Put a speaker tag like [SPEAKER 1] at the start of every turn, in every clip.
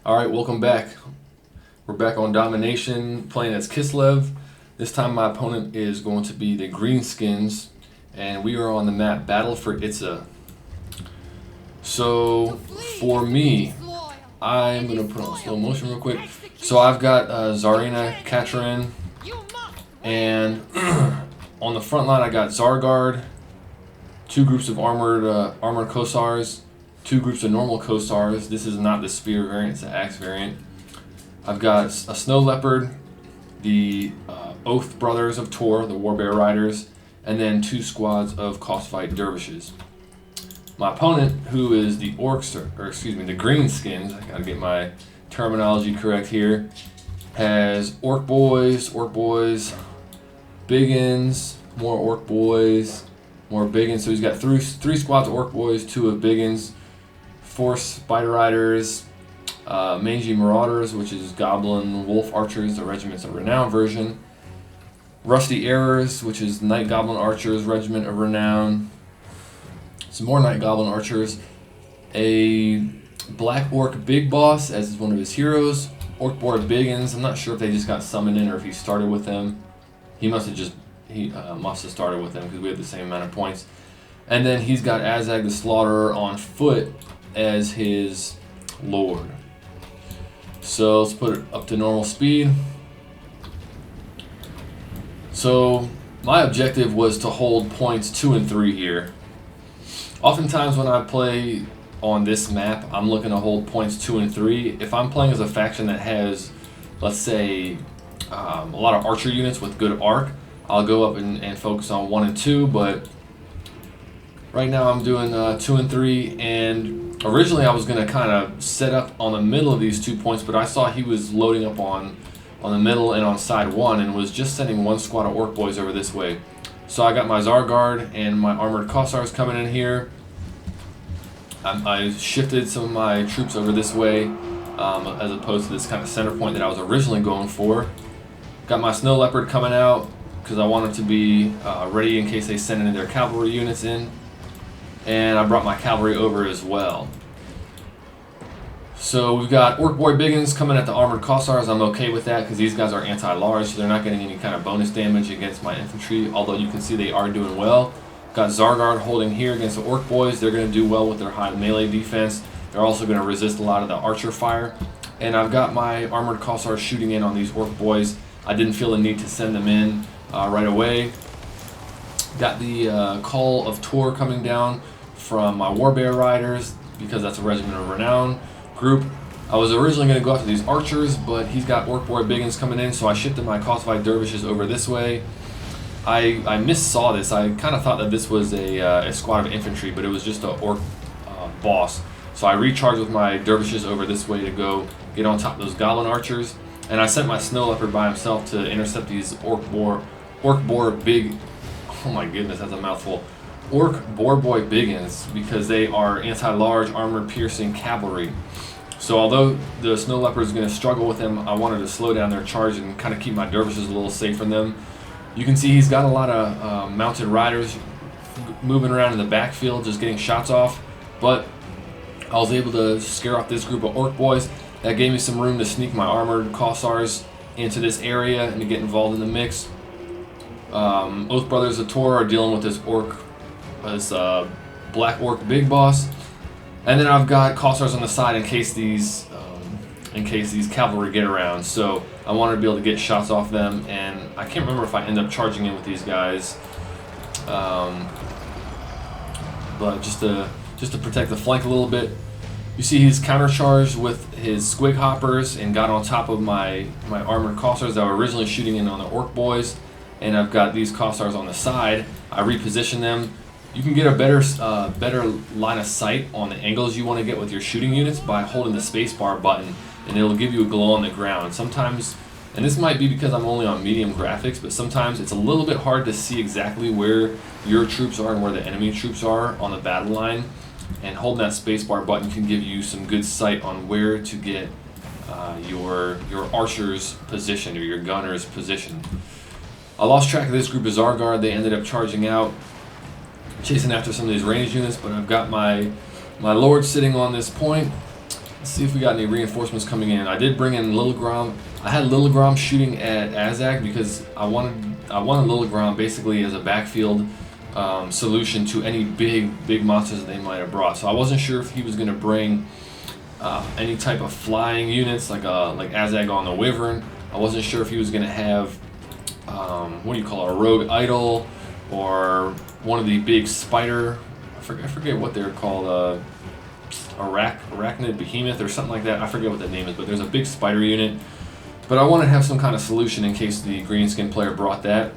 [SPEAKER 1] Alright, welcome back. We're back on Domination, playing as Kislev. This time my opponent is going to be the Greenskins, and we are on the map Battle for Itza. So, for me, I'm going to put on slow motion real quick. So I've got Tzarina, Katarin, and on the front line I got Azhag, two groups of armored Kossars, two groups of normal Kossars. This is not the spear variant, it's the axe variant. I've got a snow leopard, the Oath brothers of Tor, the warbear riders, and then two squads of cost-fight dervishes. My opponent, who is the orcs, or excuse me, the greenskins, I gotta get my terminology correct here, has orc boys, biggins, more orc boys, more biggins. So he's got three squads of orc boys, two of biggins, four spider riders, mangy marauders, which is goblin wolf archers, the regiment's of renown version, rusty arrows, which is night goblin archers, regiment of renown, some more night goblin archers, a black orc big boss as one of his heroes, orc boar biggins. I'm not sure if they just got summoned in or if he started with them. He must have started with them because we have the same amount of points. And then he's got Azhag the Slaughterer on foot as his lord. So let's put it up to normal speed. So my objective was to hold points 2 and 3 here. Oftentimes when I play on this map, I'm looking to hold points 2 and 3. If I'm playing as a faction that has, let's say, a lot of archer units with good arc, I'll go up and focus on 1 and 2, but right now I'm doing 2 and 3, and originally I was going to kind of set up on the middle of these 2 points, but I saw he was loading up on the middle and on side 1 and was just sending one squad of orc boys over this way. So I got my Azhag and my armored Kossars coming in here. I shifted some of my troops over this way as opposed to this kind of center point that I was originally going for. Got my snow leopard coming out because I wanted to be ready in case they send any of their cavalry units in. And I brought my cavalry over as well. So we've got Orc Boy Biggins coming at the Armored Kossars. I'm okay with that because these guys are anti-large, so they're not getting any kind of bonus damage against my infantry, although you can see they are doing well. Got Azhag holding here against the Orc Boys. They're going to do well with their high melee defense. They're also going to resist a lot of the archer fire. And I've got my Armored Kossars shooting in on these Orc Boys. I didn't feel the need to send them in right away. Got the Call of Tor coming down from my warbear riders because that's a regiment of renown group. I was originally going to go after these archers, but he's got orc boy biggins coming in, so I shifted my cost-fight dervishes over this way. I missaw this. I kind of thought that this was a squad of infantry, but it was just an orc boss. So I recharged with my dervishes over this way to go get on top of those goblin archers, and I sent my snow leopard by himself to intercept these orc boar big. Oh my goodness, that's a mouthful. Orc boar boy biggins, because they are anti-large armor piercing cavalry. So although the snow leopard is going to struggle with them, I wanted to slow down their charge and kind of keep my dervishes a little safe from them. You can see he's got a lot of mounted riders moving around in the backfield, just getting shots off, but I was able to scare off this group of orc boys. That gave me some room to sneak my armored Kossars into this area and to get involved in the mix. Oath brothers of Tor are dealing with this black orc big boss, and then I've got Kossars on the side in case these cavalry get around. So I wanted to be able to get shots off them, and I can't remember if I end up charging in with these guys, but just to protect the flank a little bit. You see he's countercharged with his squig hoppers and got on top of my armored Kossars that were originally shooting in on the orc boys, and I've got these Kossars on the side. I reposition them. You can get a better line of sight on the angles you want to get with your shooting units by holding the spacebar button, and it'll give you a glow on the ground. Sometimes, and this might be because I'm only on medium graphics, but sometimes it's a little bit hard to see exactly where your troops are and where the enemy troops are on the battle line, and holding that spacebar button can give you some good sight on where to get your archers positioned or your gunners positioned. I lost track of this group of Azhag. They ended up charging out, chasing after some of these ranged units, but I've got my lord sitting on this point, Let's see if we got any reinforcements coming in. I did bring in Lilligrom. I had Lilligrom shooting at Azhag because I wanted Lilligrom basically as a backfield solution to any big monsters that they might have brought. So I wasn't sure if he was going to bring any type of flying units like Azhag on the Wyvern. I wasn't sure if he was going to have what do you call it, a rogue idol or one of the big spider. I forget what they're called. Arachnid behemoth or something like that. I forget what the name is, but there's a big spider unit. But I wanted to have some kind of solution in case the greenskin player brought that.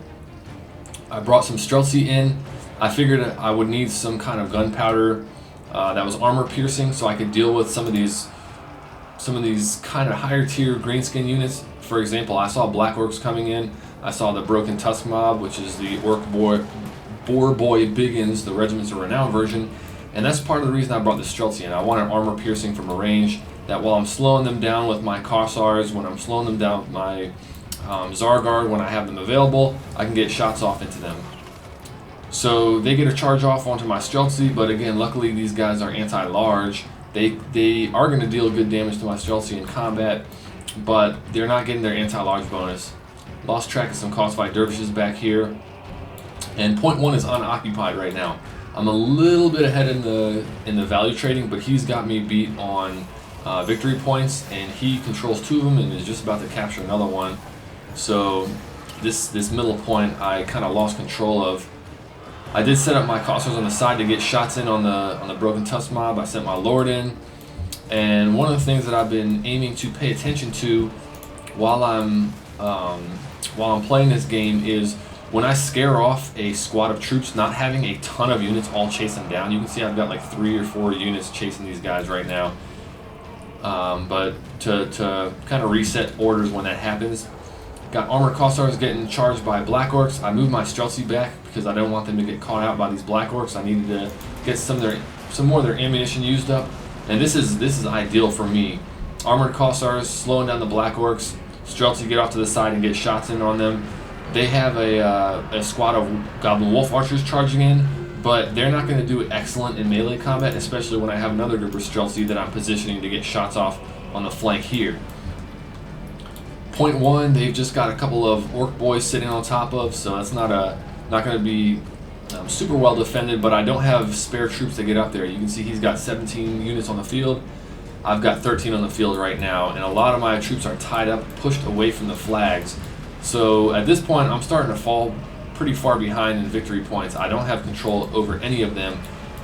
[SPEAKER 1] I brought some Streltsy in. I figured I would need some kind of gunpowder that was armor piercing, so I could deal with some of these kind of higher tier greenskin units. For example, I saw Black Orcs coming in. I saw the Broken Tusk Mob, which is the Boar Boy Biggins, the Regiments of Renown version. And that's part of the reason I brought the Streltsy in. I wanted armor piercing from a range that while I'm slowing them down with my Kossars, when I'm slowing them down with my Zargard, when I have them available, I can get shots off into them. So they get a charge off onto my Streltsy, but again, luckily these guys are anti-large. They are going to deal good damage to my Streltsy in combat, but they're not getting their anti-large bonus. Lost track of some Cosfight Dervishes back here. And point 1 is unoccupied right now. I'm a little bit ahead in the value trading, but he's got me beat on victory points, and he controls 2 of them and is just about to capture another one. So this middle point I kind of lost control of. I did set up my Kossars on the side to get shots in on the Broken Tusk Mob. I sent my Lord in, and one of the things that I've been aiming to pay attention to while I'm playing this game is when I scare off a squad of troops, not having a ton of units all chasing down. You can see I've got like 3 or 4 units chasing these guys right now. But to kind of reset orders when that happens. Got Armored Kossars getting charged by Black Orcs. I moved my Streltsy back because I don't want them to get caught out by these Black Orcs. I needed to get some more of their ammunition used up. And this is ideal for me. Armored Kossars slowing down the Black Orcs. Streltsy get off to the side and get shots in on them. They have a squad of Goblin Wolf Archers charging in, but they're not going to do excellent in melee combat, especially when I have another group of Streltsy that I'm positioning to get shots off on the flank here. Point 1, they've just got a couple of Orc Boys sitting on top of, so that's not going to be super well defended, but I don't have spare troops to get up there. You can see he's got 17 units on the field. I've got 13 on the field right now, and a lot of my troops are tied up, pushed away from the flags. So at this point, I'm starting to fall pretty far behind in victory points. I don't have control over any of them,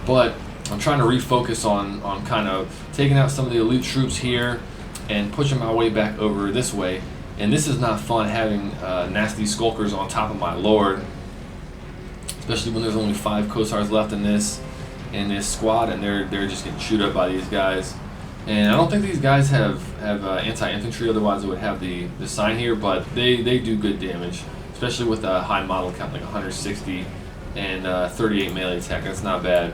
[SPEAKER 1] but I'm trying to refocus on kind of taking out some of the elite troops here and pushing my way back over this way. And this is not fun having nasty skulkers on top of my Lord, especially when there's only 5 Kossars left in this squad, and they're just getting chewed up by these guys. And I don't think these guys have anti-infantry, otherwise they would have the sign here, but they do good damage, especially with a high model count like 160 and 38 melee attack. That's not bad.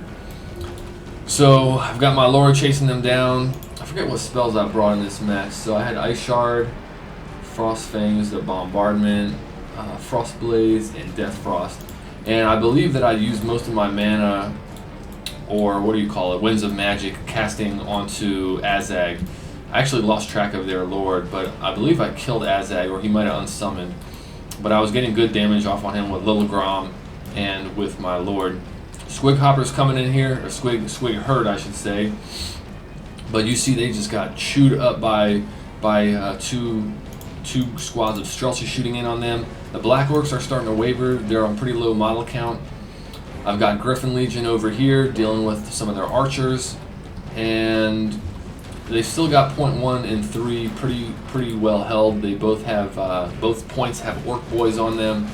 [SPEAKER 1] So I've got my Lord chasing them down. I forget what spells I brought in this match. So I had Ice Shard, Frost Fangs, the Bombardment, Frost Blaze, and Death Frost. And I believe that I used most of my mana, or what do you call it, Winds of Magic, casting onto Azhag. I actually lost track of their Lord, but I believe I killed Azhag, or he might have unsummoned. But I was getting good damage off on him with Lilligrom and with my Lord. Squig Hopper's coming in here, or Squig Herd, I should say. But you see they just got chewed up by two squads of Streltsy shooting in on them. The Black Orcs are starting to waver. They're on pretty low model count. I've got Griffin Legion over here dealing with some of their archers, and they've still got point 1 and 3 pretty well held. They both have both points have Orc Boys on them,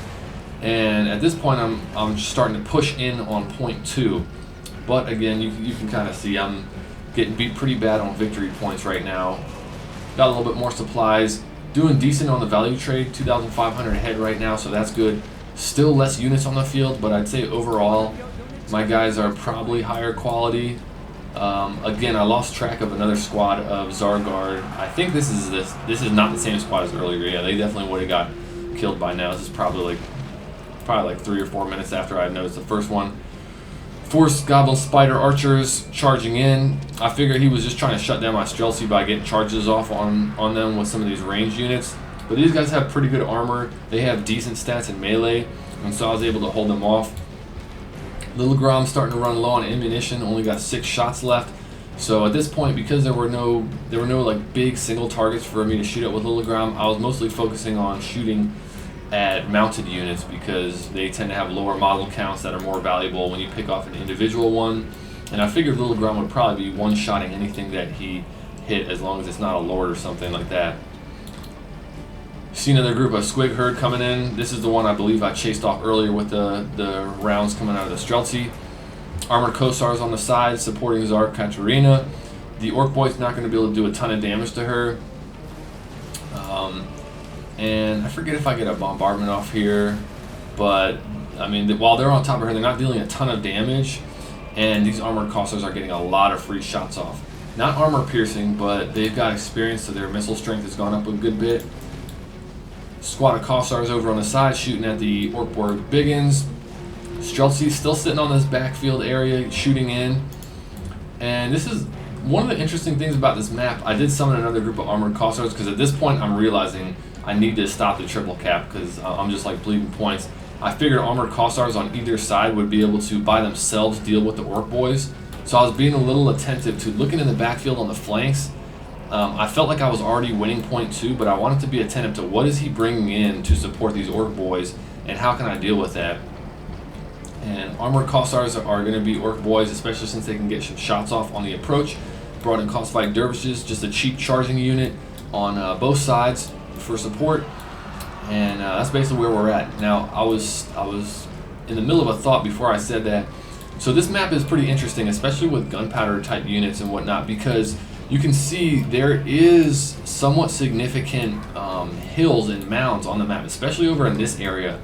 [SPEAKER 1] and at this point I'm starting to push in on point 2. But again, you can kind of see I'm getting beat pretty bad on victory points right now. Got a little bit more supplies. Doing decent on the value trade, 2,500 ahead right now, so that's good. Still less units on the field, but I'd say overall my guys are probably higher quality. Again, I lost track of another squad of Zargard. I think this is not the same squad as earlier. Yeah, they definitely would have got killed by now. This is probably like 3 or 4 minutes after I noticed the first one. Force Goblin Spider Archers charging in. I figured he was just trying to shut down my Streltsy by getting charges off on them with some of these ranged units. But these guys have pretty good armor. They have decent stats in melee, and so I was able to hold them off. Little Grom's starting to run low on ammunition. Only got 6 shots left. So at this point, because there were no like big single targets for me to shoot at with Little Grom, I was mostly focusing on shooting at mounted units because they tend to have lower model counts that are more valuable when you pick off an individual one. And I figured Little Grom would probably be one-shotting anything that he hit as long as it's not a Lord or something like that. See another group of Squig Herd coming in. This is the one I believe I chased off earlier with the rounds coming out of the Streltsy. Armored Kossars on the side supporting Azhag Katarin. The Orc Boy's not going to be able to do a ton of damage to her. And I forget if I get a bombardment off here, but I mean, while they're on top of her, they're not dealing a ton of damage, and these Armored Kossars are getting a lot of free shots off. Not armor piercing, but they've got experience, so their missile strength has gone up a good bit. Squad of Kossars over on the side shooting at the Orc Boy Biggins. Streltsy still sitting on this backfield area shooting in. And this is one of the interesting things about this map. I did summon another group of Armored Kossars because at this point I'm realizing I need to stop the triple cap because I'm just like bleeding points. I figured Armored Kossars on either side would be able to by themselves deal with the Orc Boys. So I was being a little attentive to looking in the backfield on the flanks. I felt like I was already winning point 2, but I wanted to be attentive to what is he bringing in to support these Orc Boys and how can I deal with that. And Armored Kossars are going to be Orc Boys, especially since they can get some shots off on the approach. Brought in Cost-Fight Dervishes, just a cheap charging unit on both sides for support. And that's basically where we're at. Now, I was in the middle of a thought before I said that. So this map is pretty interesting, especially with gunpowder type units and whatnot, because you can see there is somewhat significant hills and mounds on the map, especially over in this area.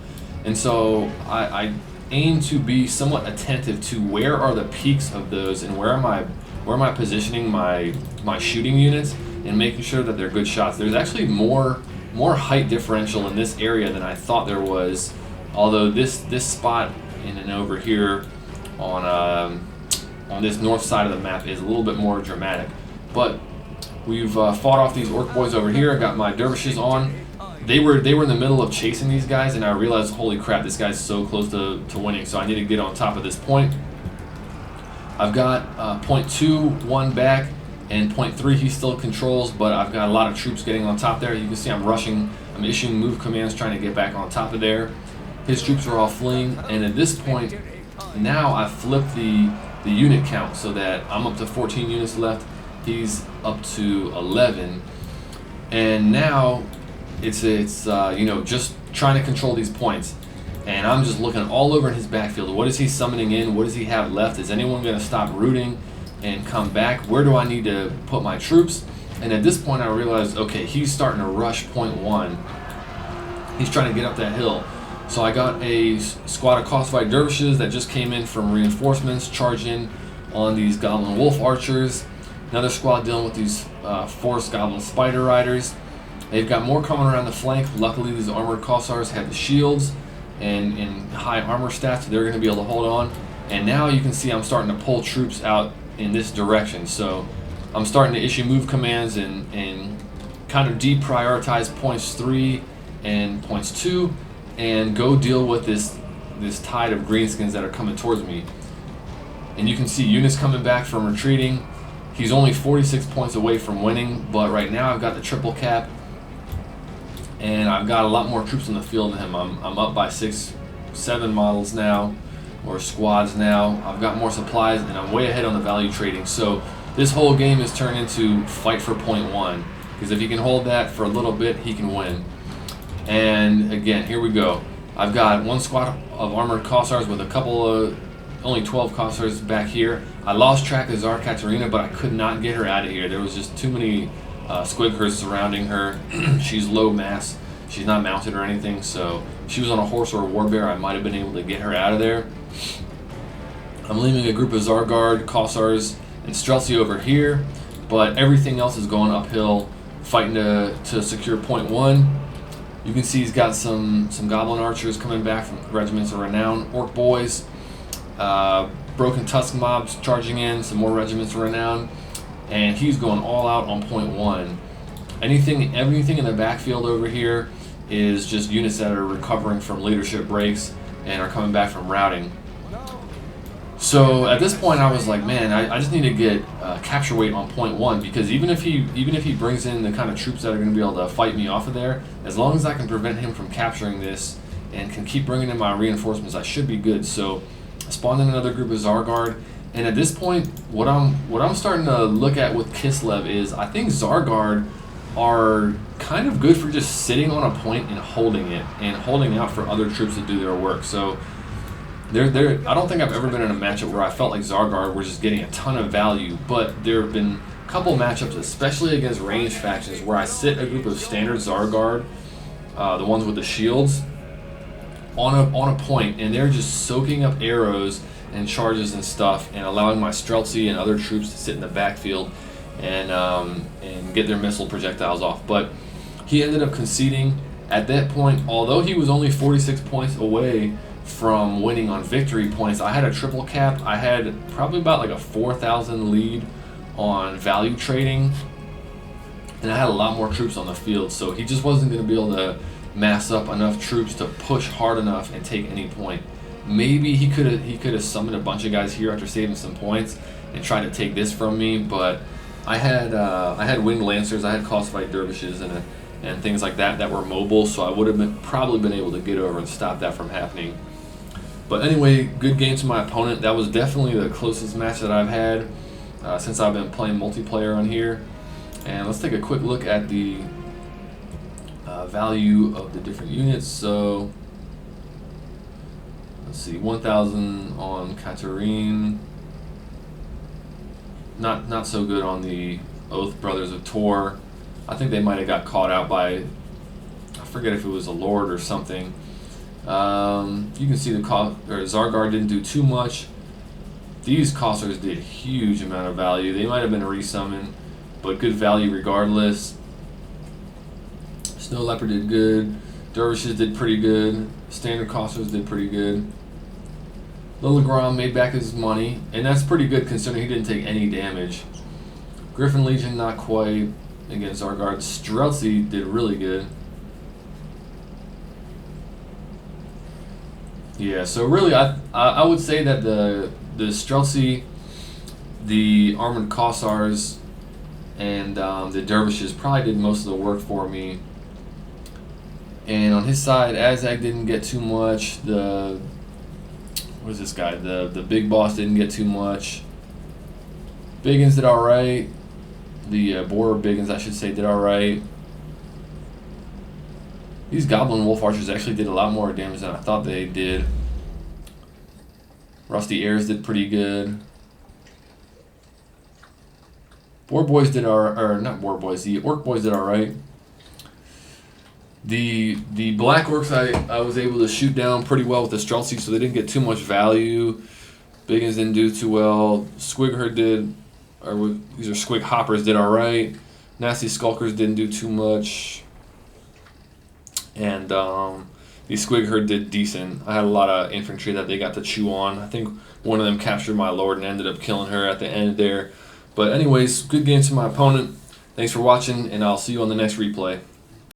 [SPEAKER 1] And so I aim to be somewhat attentive to where are the peaks of those and where am I positioning my shooting units and making sure that they're good shots. There's actually more height differential in this area than I thought there was, although this spot in and over here on this north side of the map is a little bit more dramatic. But we've fought off these Orc Boys over here. I got my Dervishes on. They were in the middle of chasing these guys, and I realized, holy crap, this guy's so close to winning, so I need to get on top of this point. I've got point 2, 1 back, and point 3 he still controls, but I've got a lot of troops getting on top there. You can see I'm rushing, I'm issuing move commands trying to get back on top of there. His troops are all fleeing, and at this point, now I've flipped the unit count so that I'm up to 14 units left. He's up to 11, and now it's you know, just trying to control these points. And I'm just looking all over in his backfield. What is he summoning in? What does he have left? Is anyone going to stop rooting and come back? Where do I need to put my troops? And at this point I realized, okay, he's starting to rush point 1. He's trying to get up that hill. So I got a squad of Cost-Fight Dervishes that just came in from reinforcements, charge in on these Goblin Wolf Archers. Another squad dealing with these Force Goblin Spider Riders. They've got more coming around the flank. Luckily, these Armored Kossars have the shields and high armor stats, so they're going to be able to hold on. And now you can see I'm starting to pull troops out in this direction. So I'm starting to issue move commands and kind of deprioritize points 3 and points 2 and go deal with this tide of Greenskins that are coming towards me. And you can see units coming back from retreating. He's only 46 points away from winning, but right now I've got the triple cap. And I've got a lot more troops in the field than him. I'm up by 6, 7 models now, or squads now. I've got more supplies, and I'm way ahead on the value trading. So this whole game is turned into fight for point 1. Because if he can hold that for a little bit, he can win. And again, here we go. I've got one squad of Armored Kossars with a couple of, only 12 Kossars back here. I lost track of Azhag Katarin, but I could not get her out of here. There was just too many Squig Herds surrounding her. She's low mass. She's not mounted or anything, so if she was on a horse or a warbear, I might have been able to get her out of there. I'm leaving a group of Zargard, Kossars, and Streltsy over here, but everything else is going uphill, fighting to secure point 1. You can see he's got some Goblin Archers coming back from Regiments of Renown, Orc Boys. Brought broken tusk mobs charging in, some more regiments of renown, and he's going all out on point 1. Everything in the backfield over here is just units that are recovering from leadership breaks and are coming back from routing. So at this point, I was like, man, I just need to get capture weight on point 1, because even if he brings in the kind of troops that are going to be able to fight me off of there, as long as I can prevent him from capturing this and can keep bringing in my reinforcements, I should be good. So I spawned in another group of Zargard, and at this point, what I'm starting to look at with Kislev is I think Zargard are kind of good for just sitting on a point and holding it and holding out for other troops to do their work. So I don't think I've ever been in a matchup where I felt like Zargard were just getting a ton of value, but there have been a couple matchups, especially against ranged factions, where I sit a group of standard Zargard, the ones with the shields, on a point, and they're just soaking up arrows and charges and stuff, and allowing my Streltsy and other troops to sit in the backfield and get their missile projectiles off. But he ended up conceding at that point. Although he was only 46 points away from winning on victory points, I had a triple cap. I had probably about like a 4,000 lead on value trading, and I had a lot more troops on the field, so he just wasn't going to be able to mass up enough troops to push hard enough and take any point. Maybe he could have summoned a bunch of guys here after saving some points and tried to take this from me, but I had winged lancers, I had cost-fight dervishes and things like that were mobile, so I would have probably been able to get over and stop that from happening. But anyway, good game to my opponent. That was definitely the closest match that I've had since I've been playing multiplayer on here. And let's take a quick look at the value of the different units. So let's see, 1,000 on Katarin. Not so good on the Oath Brothers of Tor. I think they might have got caught out by, I forget if it was a Lord or something. You can see Zargard didn't do too much. These Cossars did a huge amount of value. They might have been a resummon, but good value regardless. Snow Leopard did good. Dervishes did pretty good. Standard Cossars did pretty good. Lilligrom made back his money, and that's pretty good considering he didn't take any damage. Griffin Legion, not quite. Again, Zargard. Streltsy did really good. Yeah, so really, I would say that the Streltsy, the Armored Cossars, and the Dervishes probably did most of the work for me. And on his side, Azhag didn't get too much. What is this guy? The big boss didn't get too much. Biggins did alright. The Boar Biggins, I should say, did alright. These Goblin Wolf Archers actually did a lot more damage than I thought they did. Rusty Airs did pretty good. Boar Boys did not Boar Boys, the Orc Boys did alright. The Black Orcs I was able to shoot down pretty well with the Streltsy, so they didn't get too much value. Biggins didn't do too well. Squigherd did, or these are Squig Hoppers, did alright. Nasty Skulkers didn't do too much. And the Squigherd did decent. I had a lot of infantry that they got to chew on. I think one of them captured my lord and ended up killing her at the end there. But anyways, good game to my opponent. Thanks for watching, and I'll see you on the next replay.